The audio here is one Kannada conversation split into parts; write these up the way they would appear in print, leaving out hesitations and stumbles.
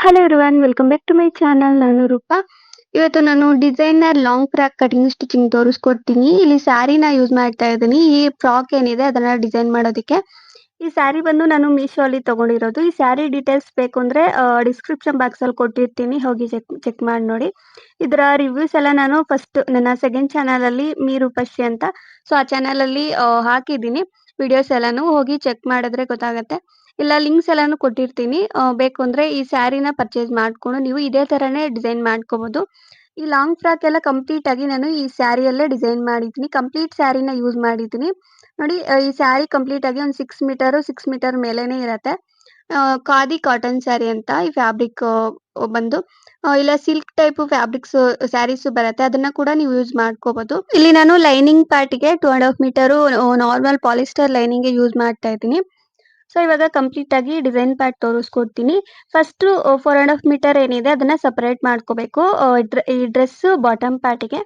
Hello everyone welcome back to my channel. ನಾನು ರೂಪಾ. ಇವತ್ತು ನಾನು designer long frock cutting stitching ತೋರಿಸ್ಕೊಡ್ತೀನಿ. ಇಲ್ಲಿ ಸ್ಯಾರಿನ ಯೂಸ್ ಮಾಡ್ತಾ ಇದ್ದೀನಿ. ಈ ಫ್ರಾಕ್ ಏನಿದೆ ಅದನ್ನ ಡಿಸೈನ್ ಮಾಡೋದಕ್ಕೆ. ಈ ಸ್ಯಾರಿ ಬಂದು ನಾನು ಮೀಶೋ ಅಲ್ಲಿ ತಗೊಂಡಿರೋದು. ಈ ಸ್ಯಾರಿ ಡೀಟೇಲ್ಸ್ ಬೇಕು ಅಂದ್ರೆ ಡಿಸ್ಕ್ರಿಪ್ಷನ್ ಬಾಕ್ಸ್ ಅಲ್ಲಿ ಕೊಟ್ಟಿರ್ತೀನಿ, ಹೋಗಿ ಚೆಕ್ ಮಾಡಿ ನೋಡಿ. ಇದರ ರಿವ್ಯೂಸ್ ಎಲ್ಲ ನಾನು ಫಸ್ಟ್ ನನ್ನ ಸೆಕೆಂಡ್ ಚಾನಲ್ ಅಲ್ಲಿ ಮೀರೂಪಶ್ರೀ ಅಂತ, ಸೊ ಆ ಚಾನಲ್ ಅಲ್ಲಿ ಹಾಕಿದ್ದೀನಿ ವಿಡಿಯೋಸ್ ಎಲ್ಲಾನು, ಹೋಗಿ ಚೆಕ್ ಮಾಡಿದ್ರೆ ಗೊತ್ತಾಗತ್ತೆ. ಇಲ್ಲ ಲಿಂಕ್ಸ್ ಎಲ್ಲಾನು ಕೊಟ್ಟಿರ್ತೀನಿ. ಬೇಕು ಅಂದ್ರೆ ಈ ಸ್ಯಾರಿನ ಪರ್ಚೇಸ್ ಮಾಡ್ಕೊಂಡು ನೀವು ಇದೇ ತರನೇ ಡಿಸೈನ್ ಮಾಡ್ಕೋಬಹುದು. ಈ ಲಾಂಗ್ ಫ್ರಾಕ್ ಎಲ್ಲ ಕಂಪ್ಲೀಟ್ ಆಗಿ ನಾನು ಈ ಸ್ಯಾರಿಯಲ್ಲೇ ಡಿಸೈನ್ ಮಾಡಿದ್ದೀನಿ. ಕಂಪ್ಲೀಟ್ ಸ್ಯಾರಿನ ಯೂಸ್ ಮಾಡಿದ್ದೀನಿ ನೋಡಿ. ಈ ಸ್ಯಾರಿ ಕಂಪ್ಲೀಟ್ ಆಗಿ ಒಂದು 6 ಮೀಟರ್ ಮೇಲೇನೆ ಇರತ್ತೆ. ಖಾದಿ ಕಾಟನ್ ಸ್ಯಾರಿ ಅಂತ ಈ ಫ್ಯಾಬ್ರಿಕ್ ಬಂದು, ಇಲ್ಲ ಸಿಲ್ಕ್ ಟೈಪ್ ಫ್ಯಾಬ್ರಿಕ್ಸ್ ಸ್ಯಾರೀಸ್ ಬರುತ್ತೆ, ಅದನ್ನ ಕೂಡ ನೀವು ಯೂಸ್ ಮಾಡ್ಕೋಬಹುದು. ಇಲ್ಲಿ ನಾನು ಲೈನಿಂಗ್ ಪಾರ್ಟಿಗೆ 2.5 metre normal polyester lining use ಮಾಡ್ತಾ ಇದ್ದೀನಿ. ಸೊ ಇವಾಗ ಕಂಪ್ಲೀಟ್ ಆಗಿ ಡಿಸೈನ್ ಪಾರ್ಟ್ ತೋರಿಸ್ಕೊಡ್ತೀನಿ. ಫಸ್ಟ್ 4.5 ಮೀಟರ್ ಏನಿದೆ ಅದನ್ನ ಸಪರೇಟ್ ಮಾಡ್ಕೋಬೇಕು. ಈ ಡ್ರೆಸ್ ಬಾಟಮ್ ಪಾರ್ಟಿಗೆ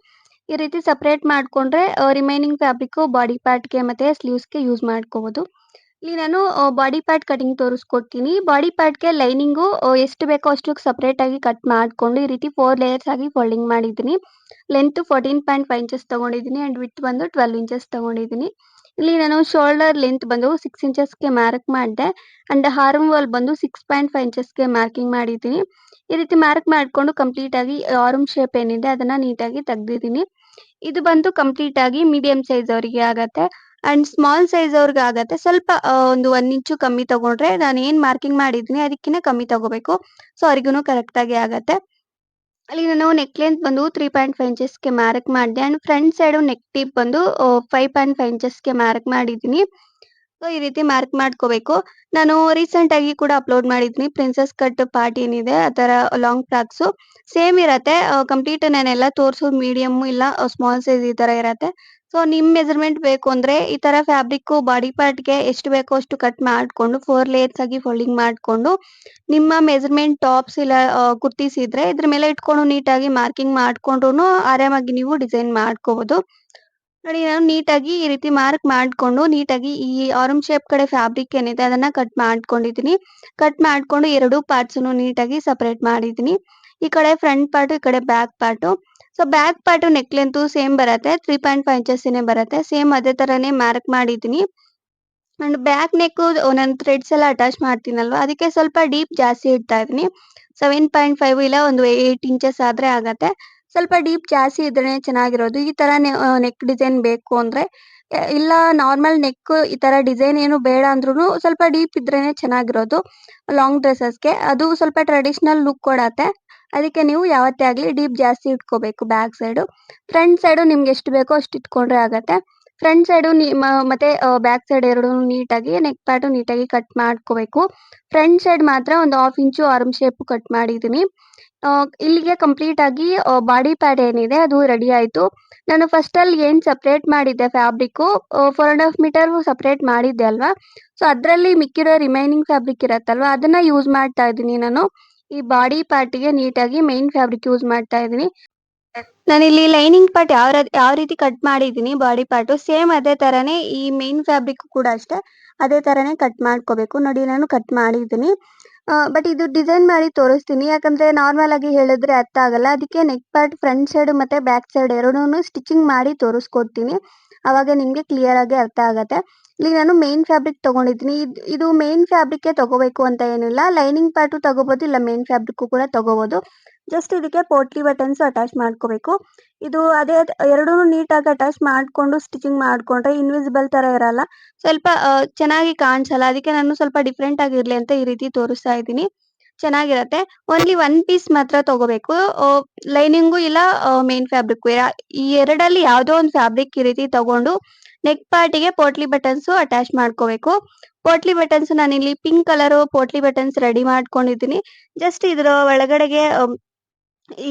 ಈ ರೀತಿ ಸಪರೇಟ್ ಮಾಡ್ಕೊಂಡ್ರೆ ರಿಮೈನಿಂಗ್ ಫ್ಯಾಬ್ರಿಕ್ ಬಾಡಿ ಪಾರ್ಟ್ಗೆ ಮತ್ತೆ ಸ್ಲೀವ್ಸ್ಗೆ ಯೂಸ್ ಮಾಡ್ಕೋಬಹುದು. ಇಲ್ಲಿ ನಾನು ಬಾಡಿ ಪಾರ್ಟ್ ಕಟಿಂಗ್ ತೋರಿಸ್ಕೊಡ್ತೀನಿ. ಬಾಡಿ ಪಾರ್ಟ್ಗೆ ಲೈನಿಂಗು ಎಷ್ಟು ಬೇಕೋ ಅಷ್ಟು ಸಪರೇಟ್ ಆಗಿ ಕಟ್ ಮಾಡ್ಕೊಂಡು ಈ ರೀತಿ 4 ಲೇಯರ್ಸ್ ಆಗಿ ಫೋಲ್ಡಿಂಗ್ ಮಾಡಿದ್ದೀನಿ. ಲೆಂತ್ 14.5 ಇಂಚಸ್ ತಗೊಂಡಿದ್ದೀನಿ ಅಂಡ್ ವಿಡ್ತ್ ಬಂದು 12 ಇಂಚಸ್ ತಗೊಂಡಿದ್ದೀನಿ. ಇಲ್ಲಿ ನಾನು ಶೋಲ್ಡರ್ ಲೆಂತ್ ಬಂದು 6 ಇಂಚಸ್ಗೆ ಮಾರ್ಕ್ ಮಾಡಿದೆ ಅಂಡ್ ಆರ್ಮ್ ವಾಲ್ ಬಂದು 6.5 ಇಂಚಸ್ಗೆ ಮಾರ್ಕಿಂಗ್ ಮಾಡಿದ್ದೀನಿ. ಈ ರೀತಿ ಮಾರ್ಕ್ ಮಾಡ್ಕೊಂಡು ಕಂಪ್ಲೀಟ್ ಆಗಿ ಆರ್ಮ್ ಶೇಪ್ ಏನಿದೆ ಅದನ್ನ ನೀಟಾಗಿ ತೆಗ್ದಿದ್ದೀನಿ. ಇದು ಬಂದು ಕಂಪ್ಲೀಟ್ ಆಗಿ ಮೀಡಿಯಂ ಸೈಜ್ ಅವರಿಗೆ ಆಗತ್ತೆ ಅಂಡ್ ಸ್ಮಾಲ್ ಸೈಜ್ ಅವ್ರಿಗೆ ಆಗತ್ತೆ. ಸ್ವಲ್ಪ ಒಂದು 1 ಇಂಚು ಕಮ್ಮಿ ತಗೊಂಡ್ರೆ ನಾನು ಏನ್ ಮಾರ್ಕಿಂಗ್ ಮಾಡಿದ್ದೀನಿ ಅದಕ್ಕಿಂತ ಕಮ್ಮಿ ತಗೋಬೇಕು. ಸೊ ಅವ್ರಿಗೂ ಕರೆಕ್ಟ್ ಆಗಿ ಆಗತ್ತೆ. ಅಲ್ಲಿ ನಾನು ನೆಕ್ ಲೆಂತ್ ಬಂದು 3.5 ಇಂಚಸ್ಗೆ ಮಾರ್ಕ್ ಮಾಡಿದೆ and front side neck tip ಬಂದು 5.5 ಇಂಚಸ್ಗೆ ಮಾರ್ಕ್ ಮಾಡಿದ್ದೀನಿ. ಸೊ ಈ ರೀತಿ ಮಾರ್ಕ್ ಮಾಡ್ಕೋಬೇಕು. ನಾನು ರೀಸೆಂಟ್ ಆಗಿ ಕೂಡ ಅಪ್ಲೋಡ್ ಮಾಡಿದ್ದೀನಿ ಪ್ರಿನ್ಸೆಸ್ ಕಟ್ ಪಾರ್ಟ್ ಏನಿದೆ ಆ ತರ ಲಾಂಗ್ ಫ್ರಾಕ್ಸ್ ಸೇಮ್ ಇರತ್ತೆ. ಕಂಪ್ಲೀಟ್ ನಾನೆಲ್ಲ ತೋರಿಸೋದು ಮೀಡಿಯಂ ಇಲ್ಲ ಸ್ಮಾಲ್ ಸೈಜ್ ಈ ತರ ಇರತ್ತೆ. ಸೊ ನಿಮ್ ಮೆಜರ್ಮೆಂಟ್ ಬೇಕು ಅಂದ್ರೆ ಈ ತರ ಫ್ಯಾಬ್ರಿಕ್ ಬಾಡಿ ಪಾರ್ಟ್ಗೆ ಎಷ್ಟು ಬೇಕೋ ಅಷ್ಟು ಕಟ್ ಮಾಡ್ಕೊಂಡು 4 ಲೇಯರ್ಸ್ ಆಗಿ ಫೋಲ್ಡಿಂಗ್ ಮಾಡ್ಕೊಂಡು ನಿಮ್ಮ ಮೆಜರ್ಮೆಂಟ್ ಟಾಪ್ಸ್ ಇಲ್ಲ ಕುರ್ತೀಸ್ ಇದ್ರೆ ಇದ್ರ ಮೇಲೆ ಇಟ್ಕೊಂಡು ನೀಟಾಗಿ ಮಾರ್ಕಿಂಗ್ ಮಾಡ್ಕೊಂಡ್ರು ಆರಾಮಾಗಿ ನೀವು ಡಿಸೈನ್ ಮಾಡ್ಕೋಬಹುದು. ನೋಡಿ ನಾನು ನೀಟಾಗಿ ಈ ರೀತಿ ಮಾರ್ಕ್ ಮಾಡ್ಕೊಂಡು ನೀಟಾಗಿ ಈ ಆರ್ಮ್ ಶೇಪ್ ಕಡೆ ಫ್ಯಾಬ್ರಿಕ್ ಏನಿದೆ ಅದನ್ನ ಕಟ್ ಮಾಡ್ಕೊಂಡಿದ್ದೀನಿ. ಕಟ್ ಮಾಡ್ಕೊಂಡು ಎರಡು ಪಾರ್ಟ್ಸ್ ನೀಟಾಗಿ ಸಪರೇಟ್ ಮಾಡಿದ್ದೀನಿ. ಈ ಕಡೆ ಫ್ರಂಟ್ ಪಾರ್ಟ್, ಈ ಕಡೆ back part. So back part neck length same ಬರುತ್ತೆ, 3.5 ಇಂಚಸ್ ಬರುತ್ತೆ. ಸೇಮ್ ಅದೇ ತರನೇ ಮಾರ್ಕ್ ಮಾಡಿದ್ದೀನಿ. ಅಂಡ್ ಬ್ಯಾಕ್ ನೆಕ್ ನಾನು ಥ್ರೆಡ್ಸ್ ಎಲ್ಲ ಅಟ್ಯಾಚ್ ಮಾಡ್ತೀನಲ್ವಾ ಅದಕ್ಕೆ ಸ್ವಲ್ಪ ಡೀಪ್ ಜಾಸ್ತಿ ಇಡ್ತಾ ಇದೀನಿ. 7.5 ಇಲ್ಲ ಒಂದು 8 ಇಂಚಸ್ ಆದ್ರೆ ಆಗತ್ತೆ. ಸ್ವಲ್ಪ ಡೀಪ್ ಜಾಸ್ತಿ ಇದ್ರೆ ಚೆನ್ನಾಗಿರೋದು. ಈ ತರ ನೆಕ್ ಡಿಸೈನ್ ಬೇಕು ಅಂದ್ರೆ ಇಲ್ಲ ನಾರ್ಮಲ್ ನೆಕ್ ಈ ತರ ಡಿಸೈನ್ ಏನು ಬೇಡ ಅಂದ್ರೂ ಸ್ವಲ್ಪ ಡೀಪ್ ಇದ್ರೇನೆ ಚೆನ್ನಾಗಿರೋದು ಲಾಂಗ್ ಡ್ರೆಸ್ಸಸ್ಗೆ. ಅದು ಸ್ವಲ್ಪ ಟ್ರೆಡಿಷನಲ್ ಲುಕ್ ಕೊಡತ್ತೆ. ಅದಕ್ಕೆ ನೀವು ಯಾವತ್ತೇ ಆಗ್ಲಿ ಡೀಪ್ ಜಾಸ್ತಿ ಇಟ್ಕೋಬೇಕು ಬ್ಯಾಕ್ ಸೈಡ್. ಫ್ರಂಟ್ ಸೈಡ್ ನಿಮ್ಗೆ ಎಷ್ಟು ಬೇಕೋ ಅಷ್ಟು ಇಟ್ಕೊಂಡ್ರೆ ಆಗತ್ತೆ. ಫ್ರಂಟ್ ಸೈಡ್ ಮತ್ತೆ ಬ್ಯಾಕ್ ಸೈಡ್ ಎರಡು ನೀಟಾಗಿ ನೆಕ್ ಪಾರ್ಟ್ ನೀಟಾಗಿ ಕಟ್ ಮಾಡ್ಕೋಬೇಕು. ಫ್ರಂಟ್ ಸೈಡ್ ಮಾತ್ರ ಒಂದು 1/2 ಇಂಚು ಆರ್ಮ್ ಶೇಪ್ ಕಟ್ ಮಾಡಿದ್ದೀನಿ. ಇಲ್ಲಿಗೆ ಕಂಪ್ಲೀಟ್ ಆಗಿ ಬಾಡಿ ಪ್ಯಾಡ್ ಏನಿದೆ ಅದು ರೆಡಿ ಆಯ್ತು. ನಾನು ಫಸ್ಟ್ ಅಲ್ಲಿ ಏನ್ ಸಪರೇಟ್ ಮಾಡಿದ್ದೆ ಫ್ಯಾಬ್ರಿಕ್ 4.5 ಮೀಟರ್ ಸಪರೇಟ್ ಮಾಡಿದ್ದೆ ಅಲ್ವಾ, ಸೊ ಅದ್ರಲ್ಲಿ ಮಿಕ್ಕಿರೋ ರಿಮೈನಿಂಗ್ ಫ್ಯಾಬ್ರಿಕ್ ಇರತ್ತಲ್ವಾ ಅದನ್ನ ಯೂಸ್ ಮಾಡ್ತಾ ಇದ್ದೀನಿ ನಾನು. ಈ ಬಾಡಿ ಪಾರ್ಟಿಗೆ ನೀಟಾಗಿ ಮೈನ್ ಫ್ಯಾಬ್ರಿಕ್ ಯೂಸ್ ಮಾಡ್ತಾ ಇದ್ದೀನಿ. ನಾನಿಲ್ಲಿ ಲೈನಿಂಗ್ ಪಾರ್ಟ್ ಯಾವ ರೀತಿ ಕಟ್ ಮಾಡಿದ್ದೀನಿ ಬಾಡಿ ಪಾರ್ಟ್ ಸೇಮ್ ಅದೇ ತರನೇ ಈ ಮೇನ್ ಫ್ಯಾಬ್ರಿಕ್ ಕೂಡ ಅಷ್ಟೇ ಅದೇ ತರನೇ ಕಟ್ ಮಾಡ್ಕೋಬೇಕು. ನೋಡಿ ನಾನು ಕಟ್ ಮಾಡಿದ್ದೀನಿ. ಬಟ್ ಇದು ಡಿಸೈನ್ ಮಾಡಿ ತೋರಿಸ್ತೀನಿ ಯಾಕಂದ್ರೆ ನಾರ್ಮಲ್ ಆಗಿ ಹೇಳಿದ್ರೆ ಅರ್ಥ ಆಗಲ್ಲ. ಅದಕ್ಕೆ ನೆಕ್ ಪಾರ್ಟ್ ಫ್ರಂಟ್ ಸೈಡ್ ಮತ್ತೆ ಬ್ಯಾಕ್ ಸೈಡ್ ಎರಡೂನು ಸ್ಟಿಚಿಂಗ್ ಮಾಡಿ ತೋರಿಸ್ಕೊಡ್ತೀನಿ, ಅವಾಗ ನಿಮ್ಗೆ ಕ್ಲಿಯರ್ ಆಗಿ ಅರ್ಥ ಆಗತ್ತೆ. ಇಲ್ಲಿ ನಾನು ಮೇನ್ ಫ್ಯಾಬ್ರಿಕ್ ತಗೊಂಡಿದ್ದೀನಿ. ಇದು ಮೇನ್ ಫ್ಯಾಬ್ರಿಕ್ ತಗೋಬೇಕು ಅಂತ ಏನಿಲ್ಲ, ಲೈನಿಂಗ್ ಪಾರ್ಟ್ ತಗೋಬಹುದು ಇಲ್ಲ ಮೇನ್ ಫ್ಯಾಬ್ರಿಕ್ ಕೂಡ ತಗೋಬಹುದು. ಜಸ್ಟ್ ಇದಕ್ಕೆ ಪೋಟ್ಲಿ ಬಟನ್ಸ್ ಅಟ್ಯಾಚ್ ಮಾಡ್ಕೋಬೇಕು. ಇದು ಅದೇ ಎರಡೂ ನೀಟಾಗಿ ಅಟ್ಯಾಚ್ ಮಾಡ್ಕೊಂಡು ಸ್ಟಿಚಿಂಗ್ ಮಾಡ್ಕೊಂಡ್ರೆ ಇನ್ವಿಸಿಬಲ್ ತರ ಇರಲ್ಲ, ಸ್ವಲ್ಪ ಚೆನ್ನಾಗಿ ಕಾಣಿಸಲ್ಲ. ಅದಕ್ಕೆ ನಾನು ಸ್ವಲ್ಪ ಡಿಫ್ರೆಂಟ್ ಆಗಿರ್ಲಿ ಅಂತ ಈ ರೀತಿ ತೋರಿಸ್ತಾ ಇದ್ದೀನಿ. ಚೆನ್ನಾಗಿರತ್ತೆ. ಓನ್ಲಿ 1 ಪೀಸ್ ಮಾತ್ರ ತಗೋಬೇಕು, ಲೈನಿಂಗು ಇಲ್ಲ ಮೇನ್ ಫ್ಯಾಬ್ರಿಕ್. ಈ ಎರಡಲ್ಲಿ ಯಾವ್ದೋ ಒಂದು ಫ್ಯಾಬ್ರಿಕ್ ಈ ರೀತಿ ತಗೊಂಡು ನೆಕ್ ಪಾರ್ಟಿಗೆ ಪೋಟ್ಲಿ ಬಟನ್ಸ್ ಅಟ್ಯಾಚ್ ಮಾಡ್ಕೋಬೇಕು. ಪೋಟ್ಲಿ ಬಟನ್ಸ್ ನಾನಿಲ್ಲಿ pink colour potli buttons ready ಮಾಡ್ಕೊಂಡಿದ್ದೀನಿ. ಜಸ್ಟ್ ಇದ್ರ ಒಳಗಡೆಗೆ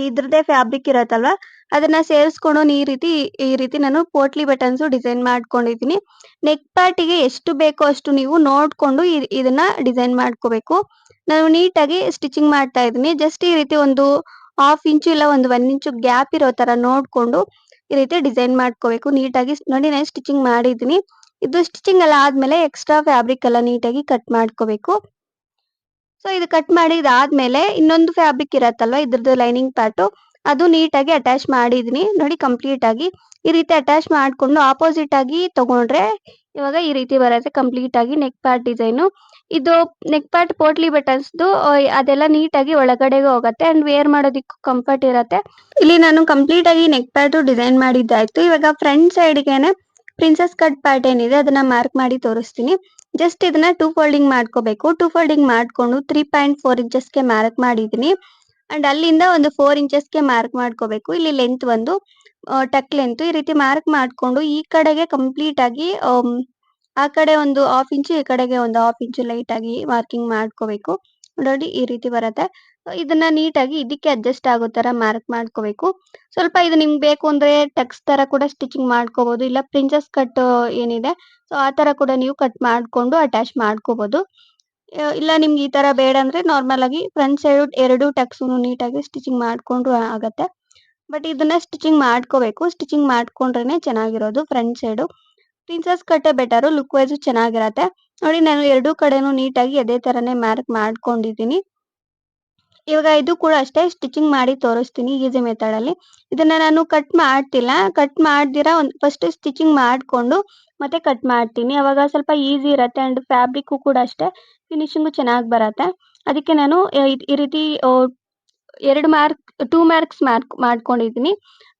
ಇದ್ರದ್ದೇ ಫ್ಯಾಬ್ರಿಕ್ ಇರತ್ತಲ್ವಾ ಅದನ್ನ ಸೇರಿಸ್ಕೊಂಡು ಈ ರೀತಿ ನಾನು ಪೋಟ್ಲಿ ಬಟನ್ಸ್ ಡಿಸೈನ್ ಮಾಡ್ಕೊಂಡಿದ್ದೀನಿ. ನೆಕ್ ಪಾರ್ಟಿಗೆ ಎಷ್ಟು ಬೇಕೋ ಅಷ್ಟು ನೀವು ನೋಡ್ಕೊಂಡು ಇದನ್ನ ಡಿಸೈನ್ ಮಾಡ್ಕೋಬೇಕು. ನಾನು ನೀಟಾಗಿ ಸ್ಟಿಚಿಂಗ್ ಮಾಡ್ತಾ ಇದ್ದೀನಿ. ಜಸ್ಟ್ ಈ ರೀತಿ ಒಂದು 1/2 ಇಂಚು ಇಲ್ಲ ಒಂದು 1 ಇಂಚು ಗ್ಯಾಪ್ ಇರೋ ತರ ನೋಡ್ಕೊಂಡು ಈ ರೀತಿ ಡಿಸೈನ್ ಮಾಡ್ಕೋಬೇಕು. ನೀಟಾಗಿ ನೋಡಿ ನಾನು ಸ್ಟಿಚಿಂಗ್ ಮಾಡಿದ್ದೀನಿ. ಇದು ಸ್ಟಿಚಿಂಗ್ ಎಲ್ಲ ಆದ್ಮೇಲೆ ಎಕ್ಸ್ಟ್ರಾ ಫ್ಯಾಬ್ರಿಕ್ ಎಲ್ಲ ನೀಟಾಗಿ ಕಟ್ ಮಾಡ್ಕೋಬೇಕು. ಸೊ ಇದು ಕಟ್ ಮಾಡಿದಾದ್ಮೇಲೆ ಇನ್ನೊಂದು ಫ್ಯಾಬ್ರಿಕ್ ಇರತ್ತಲ್ವಾ ಇದ್ರದ್ದು ಲೈನಿಂಗ್ ಪಾರ್ಟ್ ಅದು ನೀಟಾಗಿ ಅಟ್ಯಾಚ್ ಮಾಡಿದೀನಿ ನೋಡಿ ಕಂಪ್ಲೀಟ್ ಆಗಿ ಈ ರೀತಿ ಅಟ್ಯಾಚ್ ಮಾಡ್ಕೊಂಡು ಆಪೋಸಿಟ್ ಆಗಿ ತಗೊಂಡ್ರೆ ಇವಾಗ ಈ ರೀತಿ ಬರುತ್ತೆ ಕಂಪ್ಲೀಟ್ ಆಗಿ ನೆಕ್ ಪಾರ್ಟ್ ಡಿಸೈನ್ ಇದು ನೆಕ್ ಪಾರ್ಟ್ ಪೋಟ್ಲಿ ಬಟನ್ಸ್ ಅದೆಲ್ಲ ನೀಟಾಗಿ ಒಳಗಡೆಗೆ ಹೋಗುತ್ತೆ ಅಂಡ್ ವೇರ್ ಮಾಡೋದಿಕ್ಕೂ ಕಂಫರ್ಟ್ ಇರುತ್ತೆ ಇಲ್ಲಿ ನಾನು ಕಂಪ್ಲೀಟ್ ಆಗಿ ನೆಕ್ ಪಾರ್ಟ್ ಡಿಸೈನ್ ಮಾಡಿದ್ದಾಯ್ತು ಇವಾಗ ಫ್ರಂಟ್ ಸೈಡ್ಗೆನೆ ಪ್ರಿನ್ಸೆಸ್ ಕಟ್ ಪಾರ್ಟ್ ಏನಿದೆ ಅದನ್ನ ಮಾರ್ಕ್ ಮಾಡಿ ತೋರಿಸ್ತೀನಿ ಜಸ್ಟ್ ಇದನ್ನ ಟೂ ಫೋಲ್ಡಿಂಗ್ ಮಾಡ್ಕೋಬೇಕು ಟೂ ಫೋಲ್ಡಿಂಗ್ ಮಾಡ್ಕೊಂಡು 3.4 ಇಂಚಸ್ಗೆ ಮಾರ್ಕ್ ಮಾಡಿದೀನಿ ಅಂಡ್ ಅಲ್ಲಿಂದ ಒಂದು 4 ಇಂಚಸ್ಗೆ ಮಾರ್ಕ್ ಮಾಡ್ಕೋಬೇಕು ಇಲ್ಲಿ ಲೆಂತ್ ಒಂದು ಟಕ್ ಲೆಂತ್ ಈ ರೀತಿ ಮಾರ್ಕ್ ಮಾಡ್ಕೊಂಡು ಈ ಕಡೆಗೆ ಕಂಪ್ಲೀಟ್ ಆಗಿ ಆ ಕಡೆ ಒಂದು ಹಾಫ್ ಇಂಚು ಈ ಕಡೆಗೆ ಒಂದು ಹಾಫ್ ಇಂಚು ಲೈಟ್ ಆಗಿ ಮಾರ್ಕಿಂಗ್ ಮಾಡ್ಕೋಬೇಕು ನೋಡಿ ಈ ರೀತಿ ಬರುತ್ತೆ ಇದನ್ನ ನೀಟಾಗಿ ಇದಕ್ಕೆ ಅಡ್ಜಸ್ಟ್ ಆಗೋ ತರ ಮಾರ್ಕ್ ಮಾಡ್ಕೋಬೇಕು ಸ್ವಲ್ಪ ಇದು ನಿಮ್ಗೆ ಬೇಕು ಅಂದ್ರೆ ಟಕ್ಸ್ ತರ ಕೂಡ ಸ್ಟಿಚಿಂಗ್ ಮಾಡ್ಕೋಬಹುದು ಇಲ್ಲ ಪ್ರಿನ್ಸೆಸ್ ಕಟ್ ಏನಿದೆ ಸೊ ಆ ತರ ಕೂಡ ನೀವು ಕಟ್ ಮಾಡ್ಕೊಂಡು ಅಟ್ಯಾಚ್ ಮಾಡ್ಕೋಬಹುದು ಇಲ್ಲ ನಿಮ್ಗೆ ಈ ತರ ಬೇಡ ಅಂದ್ರೆ ನಾರ್ಮಲ್ ಆಗಿ ಫ್ರಂಟ್ ಸೈಡ್ ಎರಡು ಟಕ್ಸ್ ನೀಟಾಗಿ ಸ್ಟಿಚಿಂಗ್ ಮಾಡ್ಕೊಂಡ್ರು ಆಗತ್ತೆ ಬಟ್ ಇದನ್ನ ಸ್ಟಿಚಿಂಗ್ ಮಾಡ್ಕೋಬೇಕು ಸ್ಟಿಚಿಂಗ್ ಮಾಡ್ಕೊಂಡ್ರೇನೆ ಚೆನ್ನಾಗಿರೋದು ಫ್ರಂಟ್ ಸೈಡ್ ಪ್ರಿನ್ಸೆಸ್ ಕಟ್ಟೆ ಬೆಟರ್ ಲುಕ್ ವೈಸ್ ಚೆನ್ನಾಗಿರತ್ತೆ ನೋಡಿ ನಾನು ಎರಡೂ ಕಡೆನೂ ನೀಟಾಗಿ ಅದೇ ತರನೇ ಮಾರ್ಕ್ ಮಾಡ್ಕೊಂಡಿದ್ದೀನಿ ಇವಾಗ ಇದು ಕೂಡ ಅಷ್ಟೇ ಸ್ಟಿಚಿಂಗ್ ಮಾಡಿ ತೋರಿಸ್ತೀನಿ ಈಸಿ ಮೆಥಡ್ ಅಲ್ಲಿ ಇದನ್ನ ನಾನು ಕಟ್ ಮಾಡ್ತಿಲ್ಲ ಕಟ್ ಮಾಡ್ದಿರಾ ಫಸ್ಟ್ ಸ್ಟಿಚಿಂಗ್ ಮಾಡ್ಕೊಂಡು ಮತ್ತೆ ಕಟ್ ಮಾಡ್ತೀನಿ ಅವಾಗ ಸ್ವಲ್ಪ ಈಸಿ ಇರತ್ತೆ ಅಂಡ್ ಫ್ಯಾಬ್ರಿಕ್ ಕೂಡ ಅಷ್ಟೇ ಫಿನಿಶಿಂಗ್ ಚೆನ್ನಾಗಿ ಬರತ್ತೆ ಅದಕ್ಕೆ ನಾನು ಈ ರೀತಿ ಎರಡು ಮಾರ್ಕ್ 2 ಮಾರ್ಕ್ಸ್ ಮಾಡ್ಕೊಂಡಿದ್ದೀನಿ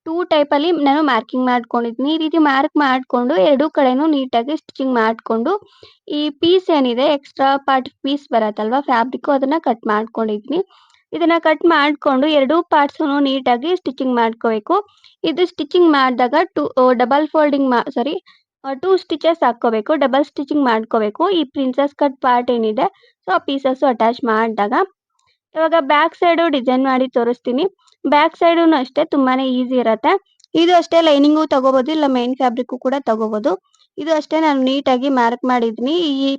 2 ಟೈಪ್ ಅಲ್ಲಿ ನಾನು ಮಾರ್ಕಿಂಗ್ ಮಾಡ್ಕೊಂಡಿದ್ದೀನಿ ಈ ರೀತಿ ಮಾರ್ಕ್ ಮಾಡ್ಕೊಂಡು ಎರಡೂ ಕಡೆನೂ ನೀಟಾಗಿ ಸ್ಟಿಚಿಂಗ್ ಮಾಡ್ಕೊಂಡು ಈ ಪೀಸ್ ಏನಿದೆ ಎಕ್ಸ್ಟ್ರಾ ಪಾರ್ಟ್ ಪೀಸ್ ಬರತ್ತಲ್ವಾ ಫ್ಯಾಬ್ರಿಕ್ ಅದನ್ನ ಕಟ್ ಮಾಡ್ಕೊಂಡಿದ್ದೀನಿ ಇದನ್ನ ಕಟ್ ಮಾಡ್ಕೊಂಡು ಎರಡೂ ಪಾರ್ಟ್ಸ್ ನೀಟಾಗಿ ಸ್ಟಿಚಿಂಗ್ ಮಾಡ್ಕೋಬೇಕು ಇದು ಸ್ಟಿಚಿಂಗ್ ಮಾಡಿದಾಗ ಡಬಲ್ ಫೋಲ್ಡಿಂಗ್ ಸಾರಿ 2 ಸ್ಟಿಚಸ್ ಹಾಕೋಬೇಕು ಡಬಲ್ ಸ್ಟಿಚಿಂಗ್ ಮಾಡ್ಕೋಬೇಕು ಈ ಪ್ರಿನ್ಸೆಸ್ ಕಟ್ ಪಾರ್ಟ್ ಏನಿದೆ ಸೊ ಆ ಪೀಸಸ್ ಅಟ್ಯಾಚ್ ಮಾಡಿದಾಗ ಇವಾಗ ಬ್ಯಾಕ್ ಸೈಡ್ ಡಿಸೈನ್ ಮಾಡಿ ತೋರಿಸ್ತೀನಿ ಬ್ಯಾಕ್ ಸೈಡ್ ಅಷ್ಟೇ ತುಂಬಾನೇ ಈಸಿ ಇರತ್ತೆ ಇದು ಅಷ್ಟೇ ಲೈನಿಂಗು ತಗೋಬಹುದು ಇಲ್ಲ ಮೇನ್ ಫ್ಯಾಬ್ರಿಕ್ ಕೂಡ ತಗೋಬಹುದು ಇದು ಅಷ್ಟೇ ನಾನು ನೀಟಾಗಿ ಮಾರ್ಕ್ ಮಾಡಿದೀನಿ ಈ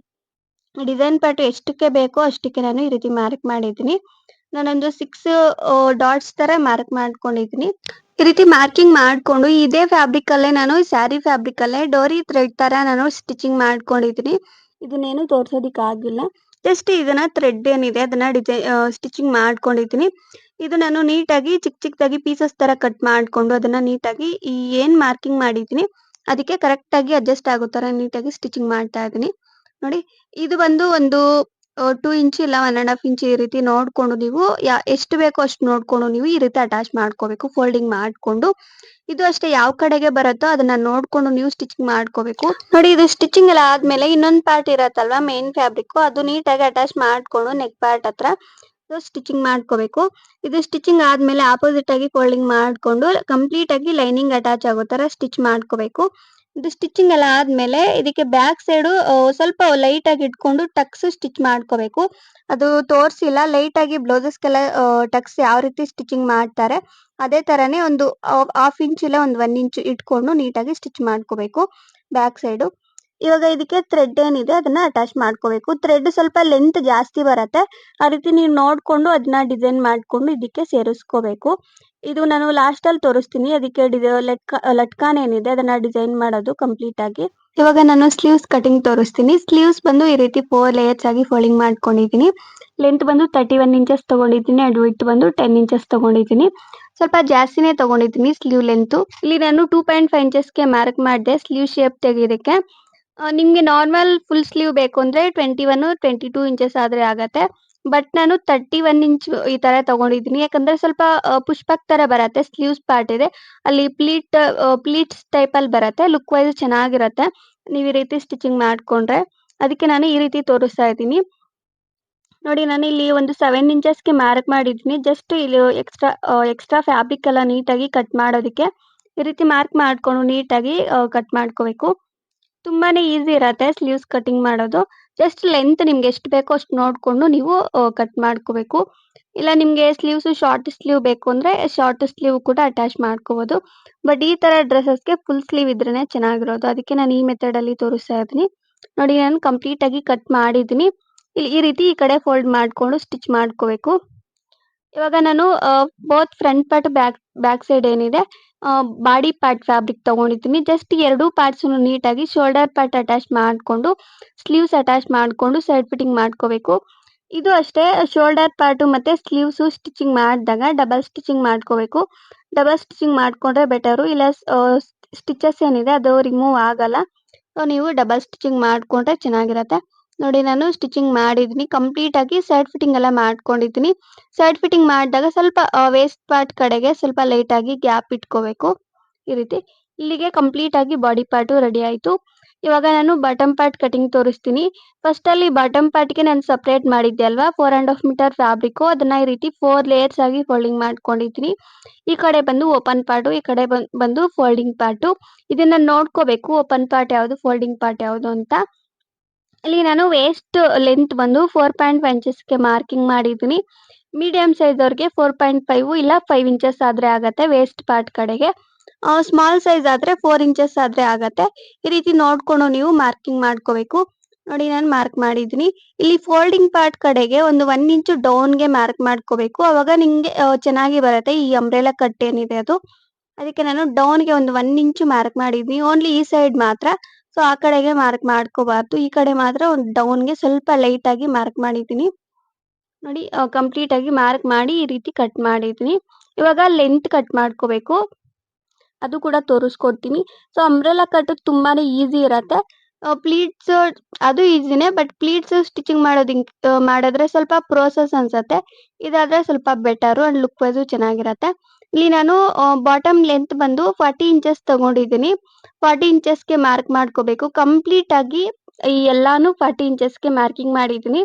ಡಿಸೈನ್ ಪಾರ್ಟ್ ಎಷ್ಟಕ್ಕೆ ಬೇಕೋ ಅಷ್ಟಕ್ಕೆ ನಾನು ಈ ರೀತಿ ಮಾರ್ಕ್ ಮಾಡಿದೀನಿ ನಾನೊಂದು 6 ಡಾಟ್ಸ್ ತರ ಮಾರ್ಕ್ ಮಾಡ್ಕೊಂಡಿದೀನಿ ಈ ರೀತಿ ಮಾರ್ಕಿಂಗ್ ಮಾಡ್ಕೊಂಡು ಇದೇ ಫ್ಯಾಬ್ರಿಕ್ ಅಲ್ಲೇ ನಾನು ಸ್ಯಾರಿ ಫ್ಯಾಬ್ರಿಕ್ ಅಲ್ಲೇ ಡೋರಿ ಥ್ರೆಡ್ ತರ ನಾನು ಸ್ಟಿಚಿಂಗ್ ಮಾಡ್ಕೊಂಡಿದೀನಿ ಇದನ್ನೇನು ತೋರ್ಸೋದಿಕ್ ಆಗಿಲ್ಲ ಜಸ್ಟ್ ಇದನ್ನ ಥ್ರೆಡ್ ಏನಿದೆ ಅದನ್ನ ಸ್ಟಿಚಿಂಗ್ ಮಾಡ್ಕೊಂಡಿದ್ದೀನಿ ಇದು ನಾನು ನೀಟಾಗಿ ಚಿಕ್ಕದಾಗಿ ಪೀಸಸ್ ತರ ಕಟ್ ಮಾಡ್ಕೊಂಡು ಅದನ್ನ ನೀಟಾಗಿ ಈ ಏನ್ ಮಾರ್ಕಿಂಗ್ ಮಾಡಿದೀನಿ ಅದಕ್ಕೆ ಕರೆಕ್ಟ್ ಆಗಿ ಅಡ್ಜಸ್ಟ್ ಆಗೋ ತರ ನೀಟಾಗಿ ಸ್ಟಿಚಿಂಗ್ ಮಾಡ್ತಾ ಇದೀನಿ ನೋಡಿ ಇದು ಬಂದು ಒಂದು 2 ಇಂಚ್ ಇಲ್ಲ 1.5 ಇಂಚ್ ಈ ರೀತಿ ನೋಡ್ಕೊಂಡು ನೀವು ಎಷ್ಟು ಬೇಕೋ ಅಷ್ಟು ನೋಡ್ಕೊಂಡು ನೀವು ಈ ರೀತಿ ಅಟ್ಯಾಚ್ ಮಾಡ್ಕೋಬೇಕು ಫೋಲ್ಡಿಂಗ್ ಮಾಡ್ಕೊಂಡು ಇದು ಅಷ್ಟೇ ಯಾವ ಕಡೆಗೆ ಬರುತ್ತೋ ಅದನ್ನ ನೋಡ್ಕೊಂಡು ನೀವು ಸ್ಟಿಚಿಂಗ್ ಮಾಡ್ಕೋಬೇಕು ನೋಡಿ ಇದು ಸ್ಟಿಚಿಂಗ್ ಎಲ್ಲ ಆದ್ಮೇಲೆ ಇನ್ನೊಂದು ಪಾರ್ಟ್ ಇರತ್ತಲ್ವಾ ಮೇನ್ ಫ್ಯಾಬ್ರಿಕ್ ಅದು ನೀಟಾಗಿ ಅಟ್ಯಾಚ್ ಮಾಡ್ಕೊಂಡು ನೆಕ್ ಪಾರ್ಟ್ ಹತ್ರ ಸ್ಟಿಚಿಂಗ್ ಮಾಡ್ಕೋಬೇಕು ಇದು ಸ್ಟಿಚಿಂಗ್ ಆದ್ಮೇಲೆ ಆಪೋಸಿಟ್ ಆಗಿ ಫೋಲ್ಡಿಂಗ್ ಮಾಡ್ಕೊಂಡು ಕಂಪ್ಲೀಟ್ ಆಗಿ ಲೈನಿಂಗ್ ಅಟ್ಯಾಚ್ ಆಗೋ ತರ ಸ್ಟಿಚ್ ಮಾಡ್ಕೋಬೇಕು ಇದು ಸ್ಟಿಚಿಂಗ್ ಎಲ್ಲ ಆದ್ಮೇಲೆ ಇದಕ್ಕೆ ಬ್ಯಾಕ್ ಸೈಡ್ ಸ್ವಲ್ಪ ಲೈಟ್ ಆಗಿ ಇಟ್ಕೊಂಡು ಟಕ್ಸ್ ಸ್ಟಿಚ್ ಮಾಡ್ಕೋಬೇಕು ಅದು ತೋರಿಸಿಲ್ಲ ಲೈಟ್ ಆಗಿ ಬ್ಲೌಸಸ್ಗೆಲ್ಲ ಟಕ್ಸ್ ಯಾವ ರೀತಿ ಸ್ಟಿಚಿಂಗ್ ಮಾಡ್ತಾರೆ ಅದೇ ತರನೇ ಒಂದು ಹಾಫ್ ಇಂಚ್ ಇಲ್ಲ ಒಂದು 1 ಇಂಚ್ ಇಟ್ಕೊಂಡು ನೀಟಾಗಿ ಸ್ಟಿಚ್ ಮಾಡ್ಕೋಬೇಕು ಬ್ಯಾಕ್ ಸೈಡ್ ಇವಾಗ ಇದಕ್ಕೆ ಥ್ರೆಡ್ ಏನಿದೆ ಅದನ್ನ ಅಟ್ಯಾಚ್ ಮಾಡ್ಕೋಬೇಕು ಥ್ರೆಡ್ ಸ್ವಲ್ಪ ಲೆಂತ್ ಜಾಸ್ತಿ ಬರುತ್ತೆ ಆ ರೀತಿ ನೀವು ನೋಡ್ಕೊಂಡು ಅದನ್ನ ಡಿಸೈನ್ ಮಾಡ್ಕೊಂಡು ಇದಕ್ಕೆ ಸೇರಿಸ್ಕೋಬೇಕು ಇದು ನಾನು ಲಾಸ್ಟ್ ಅಲ್ಲಿ ತೋರಿಸ್ತೀನಿ ಅದಕ್ಕೆ ಲಟ್ಕಾನ್ ಏನಿದೆ ಅದನ್ನ ಡಿಸೈನ್ ಮಾಡೋದು ಕಂಪ್ಲೀಟ್ ಆಗಿ ಇವಾಗ ನಾನು ಸ್ಲೀವ್ಸ್ ಕಟಿಂಗ್ ತೋರಿಸ್ತೀನಿ ಸ್ಲೀವ್ಸ್ ಬಂದು ಈ ರೀತಿ 4 ಲೇಯರ್ಸ್ ಆಗಿ ಫೋಲ್ಡಿಂಗ್ ಮಾಡ್ಕೊಂಡಿದ್ದೀನಿ ಲೆಂತ್ ಬಂದು 31 ಇಂಚಸ್ ತಗೊಂಡಿದ್ದೀನಿ ಅಂಡ್ ವಿಡ್ತ್ ಬಂದು 10 ಇಂಚಸ್ ತಗೊಂಡಿದ್ದೀನಿ ಸ್ವಲ್ಪ ಜಾಸ್ತಿನೇ ತಗೊಂಡಿದ್ದೀನಿ ಸ್ಲೀವ್ ಲೆಂತ್ ಇಲ್ಲಿ ನಾನು 2.5 ಇಂಚಸ್ಗೆ ಮಾರ್ಕ್ ಮಾಡಿದೆ ಸ್ಲೀವ್ ಶೇಪ್ ತೆಗೆಯೋದಕ್ಕೆ ನಿಮ್ಗೆ ನಾರ್ಮಲ್ ಫುಲ್ ಸ್ಲೀವ್ ಬೇಕು ಅಂದ್ರೆ 21-22 ಇಂಚಸ್ ಆದ್ರೆ ಆಗತ್ತೆ ಬಟ್ ನಾನು 31 ಇಂಚ್ ಈ ತರ ತಗೊಂಡಿದ್ದೀನಿ ಯಾಕಂದ್ರೆ ಸ್ವಲ್ಪ ಪುಷ್ಪಕ್ ತರ ಬರತ್ತೆ ಸ್ಲೀವ್ಸ್ ಪಾರ್ಟ್ ಇದೆ ಅಲ್ಲಿ ಪ್ಲೀಟ್ಸ್ ಟೈಪ್ ಅಲ್ಲಿ ಬರತ್ತೆ ಲುಕ್ ವೈಸ್ ಚೆನ್ನಾಗಿರತ್ತೆ ನೀವು ಈ ರೀತಿ ಸ್ಟಿಚಿಂಗ್ ಮಾಡ್ಕೊಂಡ್ರೆ ಅದಕ್ಕೆ ನಾನು ಈ ರೀತಿ ತೋರಿಸ್ತಾ ಇದ್ದೀನಿ ನೋಡಿ ನಾನು ಇಲ್ಲಿ ಒಂದು 7 ಇಂಚಸ್ಗೆ ಮಾರ್ಕ್ ಮಾಡಿದ್ದೀನಿ ಜಸ್ಟ್ ಇಲ್ಲಿ ಎಕ್ಸ್ಟ್ರಾ ಫ್ಯಾಬ್ರಿಕ್ ಎಲ್ಲ ನೀಟಾಗಿ ಕಟ್ ಮಾಡೋದಕ್ಕೆ ಈ ರೀತಿ ಮಾರ್ಕ್ ಮಾಡ್ಕೊಂಡು ನೀಟಾಗಿ ಕಟ್ ಮಾಡ್ಕೋಬೇಕು ತುಂಬಾನೇ ಈಸಿ ಇರತ್ತೆ ಸ್ಲೀವ್ಸ್ ಕಟಿಂಗ್ ಮಾಡೋದು ಜಸ್ಟ್ ಲೆಂತ್ ನಿಮ್ಗೆ ಎಷ್ಟು ಬೇಕೋ ಅಷ್ಟು ನೋಡ್ಕೊಂಡು ನೀವು ಕಟ್ ಮಾಡ್ಕೋಬೇಕು ಇಲ್ಲ ನಿಮ್ಗೆ ಸ್ಲೀವ್ಸ್ ಶಾರ್ಟ್ ಸ್ಲೀವ್ ಬೇಕು ಅಂದ್ರೆ ಶಾರ್ಟ್ ಸ್ಲೀವ್ ಕೂಡ ಅಟ್ಯಾಚ್ ಮಾಡ್ಕೋಬಹುದು ಬಟ್ ಈ ತರ ಡ್ರೆಸ್ಸಸ್ಗೆ ಫುಲ್ ಸ್ಲೀವ್ ಇದ್ರೇನೆ ಚೆನ್ನಾಗಿರೋದು ಅದಕ್ಕೆ ನಾನು ಈ ಮೆಥಡ್ ಅಲ್ಲಿ ತೋರಿಸ್ತಾ ಇದ್ದೀನಿ ನೋಡಿ ನಾನು ಕಂಪ್ಲೀಟ್ ಆಗಿ ಕಟ್ ಮಾಡಿದ್ದೀನಿ ಇಲ್ಲಿ ಈ ರೀತಿ ಈ ಕಡೆ ಫೋಲ್ಡ್ ಮಾಡ್ಕೊಂಡು ಸ್ಟಿಚ್ ಮಾಡ್ಕೋಬೇಕು ಇವಾಗ ನಾನು both front part back side ಏನಿದೆ ಬಾಡಿ ಪಾರ್ಟ್ ಫ್ಯಾಬ್ರಿಕ್ ತಗೊಂಡಿದ್ದೀನಿ ಜಸ್ಟ್ ಎರಡು ಪಾರ್ಟ್ಸ್ ನೀಟಾಗಿ ಶೋಲ್ಡರ್ ಪಾರ್ಟ್ ಅಟ್ಯಾಚ್ ಮಾಡ್ಕೊಂಡು ಸ್ಲೀವ್ಸ್ ಅಟ್ಯಾಚ್ ಮಾಡ್ಕೊಂಡು ಸೈಡ್ ಫಿಟ್ಟಿಂಗ್ ಮಾಡ್ಕೋಬೇಕು ಇದು ಅಷ್ಟೇ ಶೋಲ್ಡರ್ ಪಾರ್ಟು ಮತ್ತೆ ಸ್ಲೀವ್ಸು ಸ್ಟಿಚಿಂಗ್ ಮಾಡಿದಾಗ ಡಬಲ್ ಸ್ಟಿಚಿಂಗ್ ಮಾಡ್ಕೋಬೇಕು. ಡಬಲ್ ಸ್ಟಿಚಿಂಗ್ ಮಾಡ್ಕೊಂಡ್ರೆ ಬೆಟರು. ಇಲ್ಲ ಸ್ಟಿಚಸ್ ಏನಿದೆ ಅದು ರಿಮೂವ್ ಆಗಲ್ಲ. ಸೊ ನೀವು ಡಬಲ್ ಸ್ಟಿಚಿಂಗ್ ಮಾಡ್ಕೊಂಡ್ರೆ ಚೆನ್ನಾಗಿರತ್ತೆ. ನೋಡಿ ನಾನು ಸ್ಟಿಚಿಂಗ್ ಮಾಡಿದ್ದೀನಿ. ಕಂಪ್ಲೀಟ್ ಆಗಿ ಸೈಡ್ ಫಿಟ್ಟಿಂಗ್ ಎಲ್ಲ ಮಾಡ್ಕೊಂಡಿದ್ದೀನಿ. ಸೈಡ್ ಫಿಟ್ಟಿಂಗ್ ಮಾಡಿದಾಗ ಸ್ವಲ್ಪ ವೇಸ್ಟ್ ಪಾರ್ಟ್ ಕಡೆಗೆ ಸ್ವಲ್ಪ ಲೈಟ್ ಆಗಿ ಗ್ಯಾಪ್ ಇಟ್ಕೋಬೇಕು. ಈ ರೀತಿ. ಇಲ್ಲಿಗೆ ಕಂಪ್ಲೀಟ್ ಆಗಿ ಬಾಡಿ ಪಾರ್ಟು ರೆಡಿ ಆಯ್ತು. ಇವಾಗ ನಾನು ಬಾಟಮ್ ಪಾರ್ಟ್ ಕಟಿಂಗ್ ತೋರಿಸ್ತೀನಿ. ಫಸ್ಟ್ ಅಲ್ಲಿ ಬಾಟಮ್ ಪಾರ್ಟ್ಗೆ ನಾನು ಸಪ್ರೇಟ್ ಮಾಡಿದ್ದೆ ಅಲ್ವಾ 4.5 ಮೀಟರ್ ಫ್ಯಾಬ್ರಿಕ್ ಅದನ್ನ ಈ ರೀತಿ 4 ಲೇಯರ್ಸ್ ಆಗಿ ಫೋಲ್ಡಿಂಗ್ ಮಾಡ್ಕೊಂಡಿದ್ದೀನಿ. ಈ ಕಡೆ ಬಂದು ಓಪನ್ ಪಾರ್ಟು, ಈ ಕಡೆ ಬಂದು ಫೋಲ್ಡಿಂಗ್ ಪಾರ್ಟು. ಇದನ್ನ ನೋಡ್ಕೋಬೇಕು ಓಪನ್ ಪಾರ್ಟ್ ಯಾವುದು ಫೋಲ್ಡಿಂಗ್ ಪಾರ್ಟ್ ಯಾವುದು ಅಂತ. ಇಲ್ಲಿ ನಾನು ವೇಸ್ಟ್ ಲೆಂತ್ ಬಂದು 4.5 ಇಂಚಸ್ಗೆ ಮಾರ್ಕಿಂಗ್ ಮಾಡಿದ್ದೀನಿ. ಮೀಡಿಯಂ ಸೈಜ್ ಅವ್ರಿಗೆ 4.5 ಇಲ್ಲ 5 ಇಂಚಸ್ ಆದ್ರೆ ಆಗತ್ತೆ ವೇಸ್ಟ್ ಪಾರ್ಟ್ ಕಡೆಗೆ. ಸ್ಮಾಲ್ ಸೈಜ್ ಆದ್ರೆ 4 ಇಂಚಸ್ ಆದ್ರೆ ಆಗತ್ತೆ. ಈ ರೀತಿ ನೋಡ್ಕೊಂಡು ನೀವು ಮಾರ್ಕಿಂಗ್ ಮಾಡ್ಕೋಬೇಕು. ನೋಡಿ ನಾನು ಮಾರ್ಕ್ ಮಾಡಿದ್ದೀನಿ. ಇಲ್ಲಿ ಫೋಲ್ಡಿಂಗ್ ಪಾರ್ಟ್ ಕಡೆಗೆ ಒಂದು 1 ಇಂಚು ಡೌನ್ಗೆ ಮಾರ್ಕ್ ಮಾಡ್ಕೋಬೇಕು. ಅವಾಗ ನಿಮ್ಗೆ ಚೆನ್ನಾಗಿ ಬರುತ್ತೆ ಈ ಅಂಬ್ರೆಲಾ ಕಟ್ ಏನಿದೆ ಅದು. ಅದಕ್ಕೆ ನಾನು ಡೌನ್ಗೆ ಒಂದು 1 ಇಂಚು ಮಾರ್ಕ್ ಮಾಡಿದ್ದೀನಿ. ಓನ್ಲಿ ಈ ಸೈಡ್ ಮಾತ್ರ. ಸೊ ಆ ಕಡೆಗೆ ಮಾರ್ಕ್ ಮಾಡ್ಕೋಬಾರ್ದು. ಈ ಕಡೆ ಮಾತ್ರ ಒಂದು ಡೌನ್ಗೆ ಸ್ವಲ್ಪ ಲೈಟ್ ಆಗಿ ಮಾರ್ಕ್ ಮಾಡಿದ್ದೀನಿ. ನೋಡಿ ಕಂಪ್ಲೀಟ್ ಆಗಿ ಮಾರ್ಕ್ ಮಾಡಿ ಈ ರೀತಿ ಕಟ್ ಮಾಡಿದ್ದೀನಿ. ಇವಾಗ ಲೆಂತ್ ಕಟ್ ಮಾಡ್ಕೋಬೇಕು. ಅದು ಕೂಡ ತೋರಿಸ್ಕೊಡ್ತೀನಿ. ಸೊ ಅಂಬ್ರೆಲಾ ಕಟ್ ತುಂಬಾನೇ ಈಸಿ ಇರತ್ತೆ. ಪ್ಲೀಟ್ಸ್ ಅದು ಈಸಿನೇ ಬಟ್ ಪ್ಲೀಟ್ಸ್ ಸ್ಟಿಚಿಂಗ್ ಮಾಡಿದ್ರೆ ಸ್ವಲ್ಪ ಪ್ರೋಸೆಸ್ ಅನ್ಸತ್ತೆ. ಇದಾದ್ರೆ ಸ್ವಲ್ಪ ಬೆಟರು ಅಂಡ್ ಲುಕ್ ವೈಸು ಚೆನ್ನಾಗಿರತ್ತೆ. ಇಲ್ಲಿ ನಾನು ಬಾಟಮ್ ಲೆಂತ್ ಬಂದು 40 ಇಂಚಸ್ ತಗೊಂಡಿದ್ದೀನಿ. 40 ಇಂಚಸ್ಗೆ ಮಾರ್ಕ್ ಮಾಡ್ಕೋಬೇಕು. ಕಂಪ್ಲೀಟ್ ಆಗಿ ಈ ಎಲ್ಲಾನು 40 ಇಂಚಸ್ಗೆ ಮಾರ್ಕಿಂಗ್ ಮಾಡಿದ್ದೀನಿ.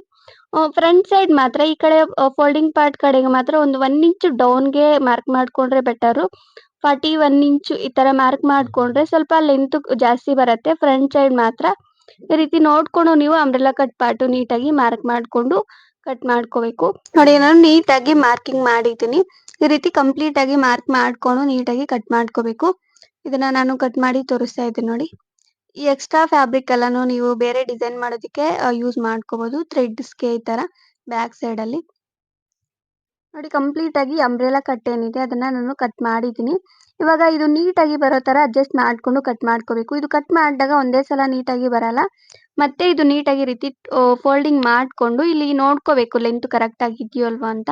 ಫ್ರಂಟ್ ಸೈಡ್ ಮಾತ್ರ ಈ ಕಡೆ ಫೋಲ್ಡಿಂಗ್ ಪಾರ್ಟ್ ಕಡೆಗೆ ಮಾತ್ರ ಒಂದು 1 ಇಂಚು ಡೌನ್ಗೆ ಮಾರ್ಕ್ ಮಾಡ್ಕೊಂಡ್ರೆ ಬೆಟರು. 41 ಇಂಚು ಈ ತರ ಮಾರ್ಕ್ ಮಾಡ್ಕೊಂಡ್ರೆ ಸ್ವಲ್ಪ ಲೆಂತ್ ಜಾಸ್ತಿ ಬರುತ್ತೆ. ಫ್ರಂಟ್ ಸೈಡ್ ಮಾತ್ರ ಈ ರೀತಿ ನೋಡ್ಕೊಂಡು ನೀವು ಅಂಬ್ರೆಲಾ ಕಟ್ ಪಾರ್ಟು ನೀಟಾಗಿ ಮಾರ್ಕ್ ಮಾಡ್ಕೊಂಡು ಕಟ್ ಮಾಡ್ಕೋಬೇಕು. ನೋಡಿ ನಾನು ನೀಟಾಗಿ ಮಾರ್ಕಿಂಗ್ ಮಾಡಿದ್ದೀನಿ. ಈ ರೀತಿ ಕಂಪ್ಲೀಟ್ ಆಗಿ ಮಾರ್ಕ್ ಮಾಡ್ಕೊಂಡು ನೀಟಾಗಿ ಕಟ್ ಮಾಡ್ಕೋಬೇಕು. ಇದನ್ನ ನಾನು ಕಟ್ ಮಾಡಿ ತೋರಿಸ್ತಾ ಇದ್ದೀನಿ ನೋಡಿ. ಈ ಎಕ್ಸ್ಟ್ರಾ ಫ್ಯಾಬ್ರಿಕ್ ಎಲ್ಲಾನು ನೀವು ಬೇರೆ ಡಿಸೈನ್ ಮಾಡೋದಕ್ಕೆ ಯೂಸ್ ಮಾಡ್ಕೋಬಹುದು. ಥ್ರೆಡ್ಸ್ಗೆ ಈ ತರ ಬ್ಯಾಕ್ ಸೈಡ್ ಅಲ್ಲಿ. ನೋಡಿ ಕಂಪ್ಲೀಟ್ ಆಗಿ ಅಂಬ್ರೆಲಾ ಕಟ್ ಏನಿದೆ ಅದನ್ನ ನಾನು ಕಟ್ ಮಾಡಿದ್ದೀನಿ. ಇವಾಗ ಇದು ನೀಟಾಗಿ ಬರೋ ತರ ಅಡ್ಜಸ್ಟ್ ಮಾಡ್ಕೊಂಡು ಕಟ್ ಮಾಡ್ಕೋಬೇಕು. ಇದು ಕಟ್ ಮಾಡಿದಾಗ ಒಂದೇ ಸಲ ನೀಟಾಗಿ ಬರಲ್ಲ. ಮತ್ತೆ ಇದು ನೀಟಾಗಿ ರೀತಿ ಫೋಲ್ಡಿಂಗ್ ಮಾಡ್ಕೊಂಡು ಇಲ್ಲಿ ನೋಡ್ಕೋಬೇಕು ಲೆಂತ್ ಕರೆಕ್ಟ್ ಆಗಿ ಇದೆಯೋ ಅಲ್ವಾ ಅಂತ.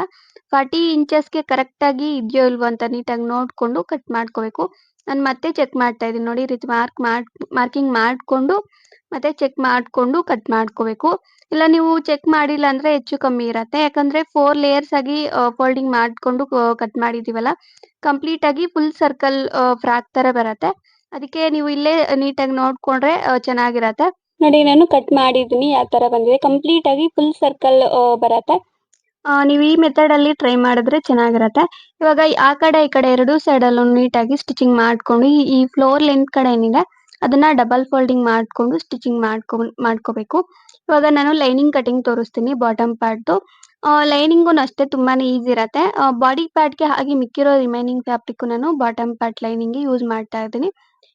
40 ಇಂಚಸ್ಗೆ ಕರೆಕ್ಟ್ ಆಗಿ ಇದೆಯೋ ಇಲ್ವೋ ಅಂತ ನೀಟಾಗಿ ನೋಡ್ಕೊಂಡು ಕಟ್ ಮಾಡ್ಕೋಬೇಕು. ನಾನು ಮತ್ತೆ ಚೆಕ್ ಮಾಡ್ತಾ ಇದ್ದೀನಿ ನೋಡಿ ಈ ರೀತಿ ಮಾರ್ಕಿಂಗ್ ಮಾಡ್ಕೊಂಡು ಮತ್ತೆ ಚೆಕ್ ಮಾಡ್ಕೊಂಡು ಕಟ್ ಮಾಡ್ಕೋಬೇಕು. ಇಲ್ಲ ನೀವು ಚೆಕ್ ಮಾಡಿಲ್ಲ ಅಂದ್ರೆ ಹೆಚ್ಚು ಕಮ್ಮಿ ಇರತ್ತೆ. ಯಾಕಂದ್ರೆ 4 ಲೇಯರ್ಸ್ ಆಗಿ ಫೋಲ್ಡಿಂಗ್ ಮಾಡ್ಕೊಂಡು ಕಟ್ ಮಾಡಿದೀವಲ್ಲ ಕಂಪ್ಲೀಟ್ ಆಗಿ ಫುಲ್ ಸರ್ಕಲ್ ಫ್ರಾಕ್ ತರ ಬರತ್ತೆ. ಅದಕ್ಕೆ ನೀವು ಇಲ್ಲೇ ನೀಟಾಗಿ ನೋಡ್ಕೊಂಡ್ರೆ ಚೆನ್ನಾಗಿರತ್ತೆ. ನೋಡಿ ನಾನು ಕಟ್ ಮಾಡಿದ್ದೀನಿ ಯಾವ ತರ ಬಂದಿದೆ. ಕಂಪ್ಲೀಟ್ ಆಗಿ ಫುಲ್ ಸರ್ಕಲ್ ಬರತ್ತೆ. ನೀವು ಈ ಮೆಥಡ್ ಅಲ್ಲಿ ಟ್ರೈ ಮಾಡಿದ್ರೆ ಚೆನ್ನಾಗಿರತ್ತೆ. ಇವಾಗ ಆ ಕಡೆ ಈ ಕಡೆ ಎರಡು ಸೈಡ್ ಅಲ್ಲೂ ನೀಟಾಗಿ ಸ್ಟಿಚಿಂಗ್ ಮಾಡ್ಕೊಂಡು ಈ ಫ್ಲೋರ್ ಲೆಂತ್ ಕಡೆ ಏನಿದೆ ಅದನ್ನ ಡಬಲ್ ಫೋಲ್ಡಿಂಗ್ ಮಾಡ್ಕೊಂಡು ಸ್ಟಿಚಿಂಗ್ ಮಾಡ್ಕೋಬೇಕು. ಇವಾಗ ನಾನು ಲೈನಿಂಗ್ ಕಟಿಂಗ್ ತೋರಿಸ್ತೀನಿ ಬಾಟಮ್ ಪಾರ್ಟ್ದು. ಲೈನಿಂಗು ಅಷ್ಟೇ ತುಂಬಾನೇ ಈಸಿ ಇರತ್ತೆ. ಬಾಡಿ ಪಾರ್ಟ್ಗೆ ಹಾಗೆ ಮಿಕ್ಕಿರೋ ರಿಮೈನಿಂಗ್ ಫ್ಯಾಬ್ರಿಕ್ ನಾನು ಬಾಟಮ್ ಪಾರ್ಟ್ ಲೈನಿಂಗ್ ಯೂಸ್ ಮಾಡ್ತಾ ಇದ್ದೀನಿ.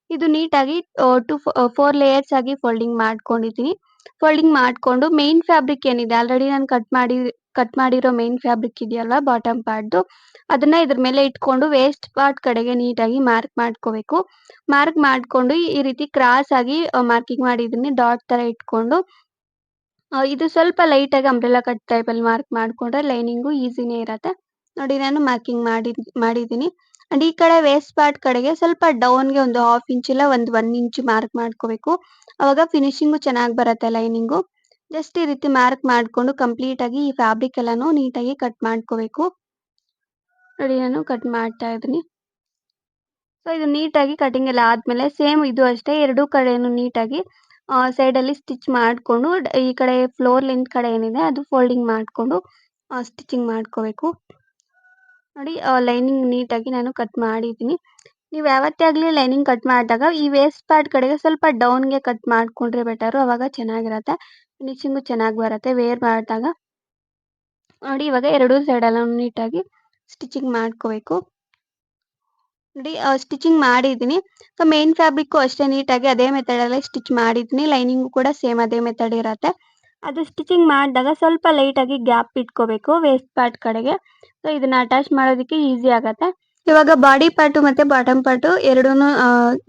ಇದು ನೀಟಾಗಿ 4 ಲೇಯರ್ಸ್ ಆಗಿ ಫೋಲ್ಡಿಂಗ್ ಮಾಡ್ಕೊಂಡಿದ್ದೀನಿ. ಫೋಲ್ಡಿಂಗ್ ಮಾಡ್ಕೊಂಡು ಮೇನ್ ಫ್ಯಾಬ್ರಿಕ್ ಏನಿದೆ ಆಲ್ರೆಡಿ ನಾನು ಕಟ್ ಮಾಡಿರೋ ಮೇನ್ ಫ್ಯಾಬ್ರಿಕ್ ಇದೆಯಲ್ವಾ ಬಾಟಮ್ ಪಾರ್ಟ್ದು ಅದನ್ನ ಇದ್ರ ಮೇಲೆ ಇಟ್ಕೊಂಡು ವೇಸ್ಟ್ ಪಾರ್ಟ್ ಕಡೆಗೆ ನೀಟಾಗಿ ಮಾರ್ಕ್ ಮಾಡ್ಕೋಬೇಕು. ಮಾರ್ಕ್ ಮಾಡ್ಕೊಂಡು ಈ ರೀತಿ ಕ್ರಾಸ್ ಆಗಿ ಮಾರ್ಕಿಂಗ್ ಮಾಡಿದ್ದೀನಿ ಡಾಟ್ ತರ ಇಟ್ಕೊಂಡು. ಇದು ಸ್ವಲ್ಪ ಲೈಟ್ ಆಗಿ ಅಂಬ್ರೆಲಾ ಕಟ್ ಟೈಪ್ ಅಲ್ಲಿ ಮಾರ್ಕ್ ಮಾಡ್ಕೊಂಡ್ರೆ ಲೈನಿಂಗು ಈಸಿನೇ ಇರತ್ತೆ. ನೋಡಿ ನಾನು ಮಾರ್ಕಿಂಗ್ ಮಾಡಿದ್ದೀನಿ. ಅಂಡ್ ಈ ಕಡೆ ವೇಸ್ಟ್ ಪಾರ್ಟ್ ಕಡೆಗೆ ಸ್ವಲ್ಪ ಡೌನ್ಗೆ ಒಂದು 1/2 ಇಂಚ್ ಇಲ್ಲ ಒಂದು 1 ಇಂಚು ಮಾರ್ಕ್ ಮಾಡ್ಕೋಬೇಕು. ಅವಾಗ ಫಿನಿಶಿಂಗು ಚೆನ್ನಾಗಿ ಬರುತ್ತೆ ಲೈನಿಂಗು. ಜಸ್ಟ್ ಈ ರೀತಿ ಮಾರ್ಕ್ ಮಾಡ್ಕೊಂಡು ಕಂಪ್ಲೀಟ್ ಆಗಿ ಈ ಫ್ಯಾಬ್ರಿಕ್ ಎಲ್ಲಾನು ನೀಟಾಗಿ ಕಟ್ ಮಾಡ್ಕೋಬೇಕು. ನೋಡಿ ನಾನು ಕಟ್ ಮಾಡ್ತಾ ಇದ್ದೀನಿ. ಸೊ ಇದು ನೀಟಾಗಿ ಕಟಿಂಗ್ ಎಲ್ಲ ಆದ್ಮೇಲೆ ಸೇಮ್ ಇದು ಅಷ್ಟೇ ಎರಡು ಕಡೆನು ನೀಟಾಗಿ ಸೈಡ್ ಅಲ್ಲಿ ಸ್ಟಿಚ್ ಮಾಡ್ಕೊಂಡು ಈ ಕಡೆ ಫ್ಲೋರ್ ಲೆಂತ್ ಕಡೆ ಏನಿದೆ ಅದು ಫೋಲ್ಡಿಂಗ್ ಮಾಡ್ಕೊಂಡು ಸ್ಟಿಚಿಂಗ್ ಮಾಡ್ಕೋಬೇಕು. ನೋಡಿ ಲೈನಿಂಗ್ ನೀಟಾಗಿ ನಾನು ಕಟ್ ಮಾಡಿದ್ದೀನಿ. ನೀವು ಯಾವತ್ತೇ ಆಗಲಿ ಲೈನಿಂಗ್ ಕಟ್ ಮಾಡಿದಾಗ ಈ ವೇಸ್ಟ್ ಪಾರ್ಟ್ ಕಡೆಗೆ ಸ್ವಲ್ಪ ಡೌನ್ಗೆ ಕಟ್ ಮಾಡ್ಕೊಂಡ್ರೆ ಬೆಟರು. ಅವಾಗ ಚೆನ್ನಾಗಿರತ್ತೆ. ಫಿನಿಶಿಂಗು ಚೆನ್ನಾಗಿ ಬರುತ್ತೆ ವೇರ್ ಮಾಡಿದಾಗ. ನೋಡಿ ಇವಾಗ ಎರಡು ಸೈಡ್ ಎಲ್ಲ ನೀಟಾಗಿ ಸ್ಟಿಚಿಂಗ್ ಮಾಡ್ಕೋಬೇಕು. ನೋಡಿ ಸ್ಟಿಚಿಂಗ್ ಮಾಡಿದ್ದೀನಿ. ಸೊ ಮೇನ್ ಫ್ಯಾಬ್ರಿಕ್ ಅಷ್ಟೇ ನೀಟಾಗಿ ಅದೇ ಮೆಥಡ್ ಅಲ್ಲಿ ಸ್ಟಿಚ್ ಮಾಡಿದ್ದೀನಿ. ಲೈನಿಂಗು ಕೂಡ ಸೇಮ್ ಅದೇ ಮೆಥಡ್ ಇರತ್ತೆ. ಅದು ಸ್ಟಿಚಿಂಗ್ ಮಾಡಿದಾಗ ಸ್ವಲ್ಪ ಲೈಟ್ ಆಗಿ ಗ್ಯಾಪ್ ಇಟ್ಕೋಬೇಕು ವೇಸ್ಟ್ ಪಾರ್ಟ್ ಕಡೆಗೆ. ಸೊ ಇದನ್ನ ಅಟ್ಯಾಚ್ ಮಾಡೋದಕ್ಕೆ ಈಸಿ ಆಗತ್ತೆ. ಇವಾಗ ಬಾಡಿ ಪಾರ್ಟು ಮತ್ತೆ ಬಾಟಮ್ ಪಾರ್ಟು ಎರಡೂನು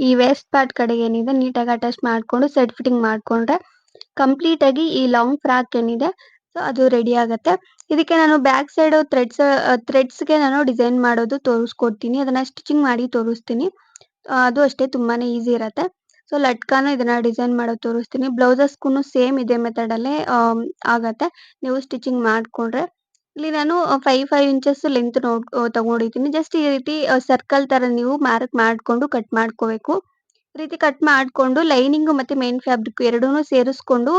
ಈ ವೇಸ್ಟ್ ಪಾರ್ಟ್ ಕಡೆಗೆ ಏನಿದೆ ನೀಟಾಗಿ ಅಟ್ಯಾಚ್ ಮಾಡ್ಕೊಂಡು ಸೆಟ್ ಫಿಟ್ಟಿಂಗ್ ಮಾಡ್ಕೊಂಡ್ರೆ ಕಂಪ್ಲೀಟ್ ಆಗಿ ಈ ಲಾಂಗ್ ಫ್ರಾಕ್ ಏನಿದೆ ಸೊ ಅದು ರೆಡಿ ಆಗತ್ತೆ. ಇದಕ್ಕೆ ನಾನು ಬ್ಯಾಕ್ ಸೈಡ್ ಥ್ರೆಡ್ಸ್‌ಗೆ ನಾನು ಡಿಸೈನ್ ಮಾಡೋದು ತೋರಿಸ್ಕೊಡ್ತೀನಿ. ಅದನ್ನ ಸ್ಟಿಚಿಂಗ್ ಮಾಡಿ ತೋರಿಸ್ತೀನಿ. ಅದು ಅಷ್ಟೇ ತುಂಬಾನೇ ಈಸಿ ಇರತ್ತೆ. ಸೊ ಲಟ್ಕನ ಇದನ್ನ ಡಿಸೈನ್ ಮಾಡೋದು ತೋರಿಸ್ತೀನಿ. ಬ್ಲೌಸಸ್‌ಗೂನು ಸೇಮ್ ಇದೇ ಮೆಥಡ್ ಅಲ್ಲೇ ಆಗತ್ತೆ. ನೀವು ಸ್ಟಿಚಿಂಗ್ ಮಾಡ್ಕೊಂಡ್ರೆ. ಇಲ್ಲಿ ನಾನು 5 ಇಂಚಸ್ ಲೆಂತ್ ತಗೊಂಡಿದ್ದೀನಿ. ಜಸ್ಟ್ ಈ ರೀತಿ ಸರ್ಕಲ್ ತರ ನೀವು ಮಾರ್ಕ್ ಮಾಡ್ಕೊಂಡು ಕಟ್ ಮಾಡ್ಕೋಬೇಕು. ಈ ರೀತಿ ಕಟ್ ಮಾಡ್ಕೊಂಡು ಲೈನಿಂಗ್ ಮತ್ತೆ ಮೇನ್ ಫ್ಯಾಬ್ರಿಕ್ ಎರಡೂನು ಸೇರಿಸ್ಕೊಂಡು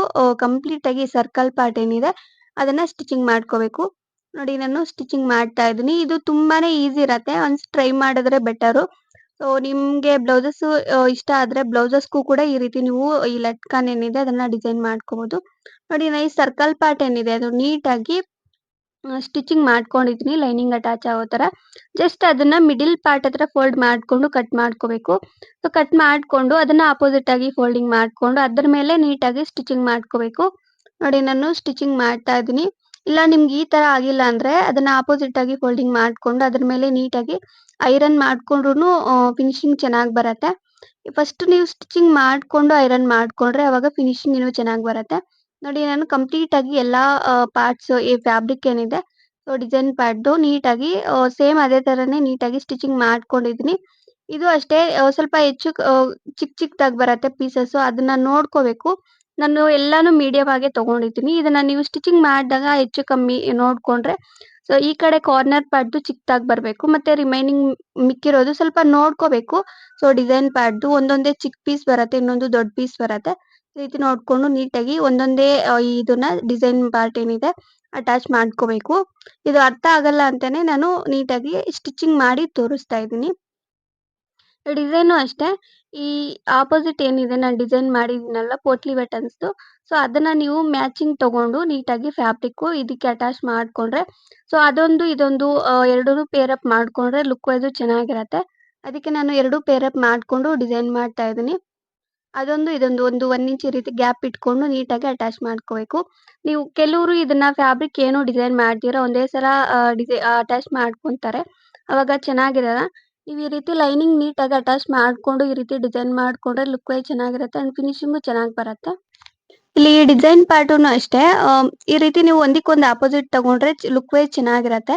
ಕಂಪ್ಲೀಟ್ ಆಗಿ ಸರ್ಕಲ್ ಪಾರ್ಟ್ ಏನಿದೆ ಅದನ್ನ ಸ್ಟಿಚಿಂಗ್ ಮಾಡ್ಕೋಬೇಕು. ನೋಡಿ ನಾನು ಸ್ಟಿಚಿಂಗ್ ಮಾಡ್ತಾ ಇದ್ದೀನಿ. ಇದು ತುಂಬಾನೇ ಈಸಿ ಇರತ್ತೆ. ಒನ್ಸ್ ಟ್ರೈ ಮಾಡಿದ್ರೆ ಬೆಟರು. ಸೊ ನಿಮ್ಗೆ ಬ್ಲೌಸಸ್ ಇಷ್ಟ ಆದ್ರೆ ಬ್ಲೌಸಸ್‌ಗೂ ಕೂಡ ಈ ರೀತಿ ನೀವು ಈ ಲಟ್ಕನ್ ಏನಿದೆ ಅದನ್ನ ಡಿಸೈನ್ ಮಾಡ್ಕೋಬಹುದು. ನೋಡಿ ನಾನು ಈ ಸರ್ಕಲ್ ಪಾರ್ಟ್ ಏನಿದೆ ಅದು ನೀಟಾಗಿ ಸ್ಟಿಚಿಂಗ್ ಮಾಡ್ಕೊಂಡಿದ್ದೀನಿ ಲೈನಿಂಗ್ ಅಟ್ಯಾಚ್ ಆಗೋ ತರ. ಜಸ್ಟ್ ಅದನ್ನ ಮಿಡಲ್ ಪಾರ್ಟ್ ಹತ್ರ ಫೋಲ್ಡ್ ಮಾಡ್ಕೊಂಡು ಕಟ್ ಮಾಡ್ಕೋಬೇಕು. ಸೊ ಕಟ್ ಮಾಡ್ಕೊಂಡು ಅದನ್ನ ಅಪೋಸಿಟ್ ಆಗಿ ಫೋಲ್ಡಿಂಗ್ ಮಾಡ್ಕೊಂಡು ಅದ್ರ ಮೇಲೆ ನೀಟಾಗಿ ಸ್ಟಿಚಿಂಗ್ ಮಾಡ್ಕೋಬೇಕು. ನೋಡಿ ನಾನು ಸ್ಟಿಚಿಂಗ್ ಮಾಡ್ತಾ ಇದ್ದೀನಿ. ಇಲ್ಲ ನಿಮ್ಗೆ ಈ ತರ ಆಗಿಲ್ಲ ಅಂದ್ರೆ ಅದನ್ನ ಅಪೋಸಿಟ್ ಆಗಿ ಫೋಲ್ಡಿಂಗ್ ಮಾಡ್ಕೊಂಡು ಅದ್ರ ಮೇಲೆ ನೀಟಾಗಿ ಐರನ್ ಮಾಡ್ಕೊಂಡ್ರುನು ಫಿನಿಶಿಂಗ್ ಚೆನ್ನಾಗಿ ಬರತ್ತೆ. ಫಸ್ಟ್ ನೀವು ಸ್ಟಿಚಿಂಗ್ ಮಾಡ್ಕೊಂಡು ಐರನ್ ಮಾಡ್ಕೊಂಡ್ರೆ ಅವಾಗ ಫಿನಿಶಿಂಗ್ ಇನ್ನೂ ಚೆನ್ನಾಗಿ ಬರತ್ತೆ. ನೋಡಿ ನಾನು ಕಂಪ್ಲೀಟ್ ಆಗಿ ಎಲ್ಲಾ ಪಾರ್ಟ್ಸ್ ಈ ಫ್ಯಾಬ್ರಿಕ್ ಏನಿದೆ ಸೊ ಡಿಸೈನ್ ಪಾರ್ಟ್‌ದು ನೀಟಾಗಿ ಸೇಮ್ ಅದೇ ತರನೇ ನೀಟಾಗಿ ಸ್ಟಿಚಿಂಗ್ ಮಾಡ್ಕೊಂಡಿದ್ದೀನಿ. ಇದು ಅಷ್ಟೇ ಸ್ವಲ್ಪ ಹೆಚ್ಚು ಚಿಕ್ಕದಾಗಿ ಬರತ್ತೆ ಪೀಸಸ್ ಅದನ್ನ ನೋಡ್ಕೋಬೇಕು. ನಾನು ಎಲ್ಲಾನು ಮೀಡಿಯಂ ಆಗೇ ತಗೊಂಡಿದ್ದೀನಿ. ಇದನ್ನ ನೀವು ಸ್ಟಿಚಿಂಗ್ ಮಾಡಿದಾಗ ಹೆಚ್ಚು ಕಮ್ಮಿ ನೋಡ್ಕೊಂಡ್ರೆ ಸೊ ಈ ಕಡೆ ಕಾರ್ನರ್ ಪಾರ್ಟ್‌ದು ಚಿಕ್ಕದಾಗಿ ಬರಬೇಕು. ಮತ್ತೆ ರಿಮೈನಿಂಗ್ ಮಿಕ್ಕಿರೋದು ಸ್ವಲ್ಪ ನೋಡ್ಕೋಬೇಕು. ಸೊ ಡಿಸೈನ್ ಪಾರ್ಟ್‌ದು ಒಂದೊಂದೇ ಚಿಕ್ಕ ಪೀಸ್ ಬರತ್ತೆ, ಇನ್ನೊಂದು ದೊಡ್ಡ ಪೀಸ್ ಬರತ್ತೆ. ಈ ರೀತಿ ನೋಡ್ಕೊಂಡು ನೀಟಾಗಿ ಒಂದೊಂದೇ ಇದನ್ನ ಡಿಸೈನ್ ಪಾರ್ಟ್ ಏನಿದೆ ಅಟ್ಯಾಚ್ ಮಾಡ್ಕೋಬೇಕು. ಇದು ಅರ್ಥ ಆಗಲ್ಲ ಅಂತಾನೆ ನಾನು ನೀಟಾಗಿ ಸ್ಟಿಚಿಂಗ್ ಮಾಡಿ ತೋರಿಸ್ತಾ ಇದ್ದೀನಿ. ಡಿಸೈನು ಅಷ್ಟೇ ಈ ಅಪೋಸಿಟ್ ಏನಿದೆ ನಾನು ಡಿಸೈನ್ ಮಾಡಿದ್ದೀನಲ್ಲ ಪೋಟ್ಲಿ ಬಟನ್ಸ್‌ದು ಸೊ ಅದನ್ನ ನೀವು ಮ್ಯಾಚಿಂಗ್ ತಗೊಂಡು ನೀಟಾಗಿ ಫ್ಯಾಬ್ರಿಕ್ಕು ಇದಕ್ಕೆ ಅಟ್ಯಾಚ್ ಮಾಡ್ಕೊಂಡ್ರೆ ಸೊ ಅದೊಂದು ಇದೊಂದು ಎರಡೂನು ಪೇರ್ ಅಪ್ ಮಾಡ್ಕೊಂಡ್ರೆ ಲುಕ್ ವೈಸು ಚೆನ್ನಾಗಿರತ್ತೆ. ಅದಕ್ಕೆ ನಾನು 2 ಪೇರ್ ಅಪ್ ಮಾಡ್ಕೊಂಡು ಡಿಸೈನ್ ಮಾಡ್ತಾ ಇದ್ದೀನಿ. ಅದೊಂದು ಇದೊಂದು 1 ಇಂಚ್ ಈ ರೀತಿ ಗ್ಯಾಪ್ ಇಟ್ಕೊಂಡು ನೀಟಾಗಿ ಅಟ್ಯಾಚ್ ಮಾಡ್ಕೋಬೇಕು. ನೀವು ಕೆಲವ್ರು ಇದನ್ನ ಫ್ಯಾಬ್ರಿಕ್ ಏನು ಡಿಸೈನ್ ಮಾಡ್ದಿರ ಒಂದೇ ಸಲ ಅಟ್ಯಾಚ್ ಮಾಡ್ಕೊಂತಾರೆ. ಅವಾಗ ಚೆನ್ನಾಗಿರಲ್ಲ. ನೀವು ಈ ರೀತಿ ಲೈನಿಂಗ್ ನೀಟಾಗಿ ಅಟ್ಯಾಚ್ ಮಾಡ್ಕೊಂಡು ಈ ರೀತಿ ಡಿಸೈನ್ ಮಾಡ್ಕೊಂಡ್ರೆ ಲುಕ್ ವೈಸ್ ಚೆನ್ನಾಗಿರತ್ತೆ ಅಂಡ್ ಫಿನಿಶಿಂಗು ಚೆನ್ನಾಗಿ ಬರತ್ತೆ. ಇಲ್ಲಿ ಡಿಸೈನ್ ಪಾರ್ಟುನು ಅಷ್ಟೇ ಈ ರೀತಿ ನೀವು ಒಂದಕ್ಕೊಂದು ಅಪೋಸಿಟ್ ತಗೊಂಡ್ರೆ ಲುಕ್ ವೈಸ್ ಚೆನ್ನಾಗಿರತ್ತೆ.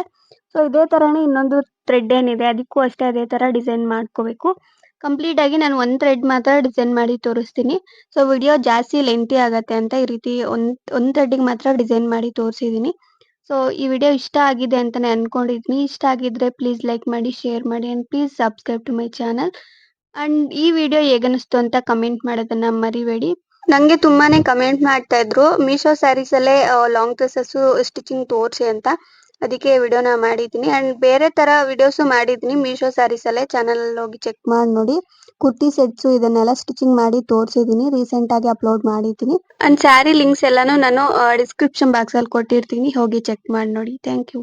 ಸೊ ಇದೇ ತರಾನೇ ಇನ್ನೊಂದು ಥ್ರೆಡ್ ಏನಿದೆ ಅದಕ್ಕೂ ಅಷ್ಟೇ ಅದೇ ತರ ಡಿಸೈನ್ ಮಾಡ್ಕೋಬೇಕು. ಕಂಪ್ಲೀಟ್ ಆಗಿ ನಾನು ಒಂದು ಥ್ರೆಡ್ ಮಾತ್ರ ಡಿಸೈನ್ ಮಾಡಿ ತೋರಿಸ್ತೀನಿ. ಸೊ ವಿಡಿಯೋ ಜಾಸ್ತಿ ಲೆಂಥಿ ಆಗತ್ತೆ ಅಂತ ಈ ರೀತಿ ಒಂದು ಥ್ರೆಡ್ಡಿಗೆ ಮಾತ್ರ ಡಿಸೈನ್ ಮಾಡಿ ತೋರಿಸಿದ್ದೀನಿ. ಸೊ ಈ ವಿಡಿಯೋ ಇಷ್ಟ ಆಗಿದೆ ಅಂತಾನೆ ಅನ್ಕೊಂಡಿದ್ದೀನಿ. ಇಷ್ಟ ಆಗಿದ್ರೆ ಪ್ಲೀಸ್ ಲೈಕ್ ಮಾಡಿ, ಶೇರ್ ಮಾಡಿ and please subscribe to my channel. And ಈ ವಿಡಿಯೋ ಹೇಗನಿಸ್ತು ಅಂತ ಕಮೆಂಟ್ ಮಾಡೋದನ್ನ ಮರಿಬೇಡಿ. ನಂಗೆ ತುಂಬಾನೇ ಕಮೆಂಟ್ ಮಾಡ್ತಾ ಇದ್ರು ಮೀಶೋ ಸ್ಯಾರೀಸ್ ಅಲ್ಲೇ ಲಾಂಗ್ ಡ್ರೆಸ್ಸಸ್ ಸ್ಟಿಚಿಂಗ್ ತೋರಿಸಿ ಅಂತ. ಅದಕ್ಕೆ ವಿಡಿಯೋನ ಮಾಡಿದ್ದೀನಿ ಅಂಡ್ ಬೇರೆ ತರ ವಿಡಿಯೋಸು ಮಾಡಿದ್ದೀನಿ ಮೀಶೋ ಸ್ಯಾರೀಸ್ ಅಲ್ಲೇ ಚಾನಲ್ ಅಲ್ಲಿ ಹೋಗಿ ಚೆಕ್ ಮಾಡಿ ನೋಡಿ. ಕುರ್ತಿ ಸೆಟ್ಸು ಇದನ್ನೆಲ್ಲ ಸ್ಟಿಚಿಂಗ್ ಮಾಡಿ ತೋರಿಸಿದ್ದೀನಿ. ರೀಸೆಂಟ್ ಆಗಿ ಅಪ್ಲೋಡ್ ಮಾಡಿದ್ದೀನಿ. ಅಂಡ್ ಸ್ಯಾರಿ ಲಿಂಕ್ಸ್ ಎಲ್ಲಾನು ನಾನು ಡಿಸ್ಕ್ರಿಪ್ಷನ್ ಬಾಕ್ಸ್ ಅಲ್ಲಿ ಕೊಟ್ಟಿರ್ತೀನಿ. ಹೋಗಿ ಚೆಕ್ ಮಾಡಿ ನೋಡಿ. Thank you.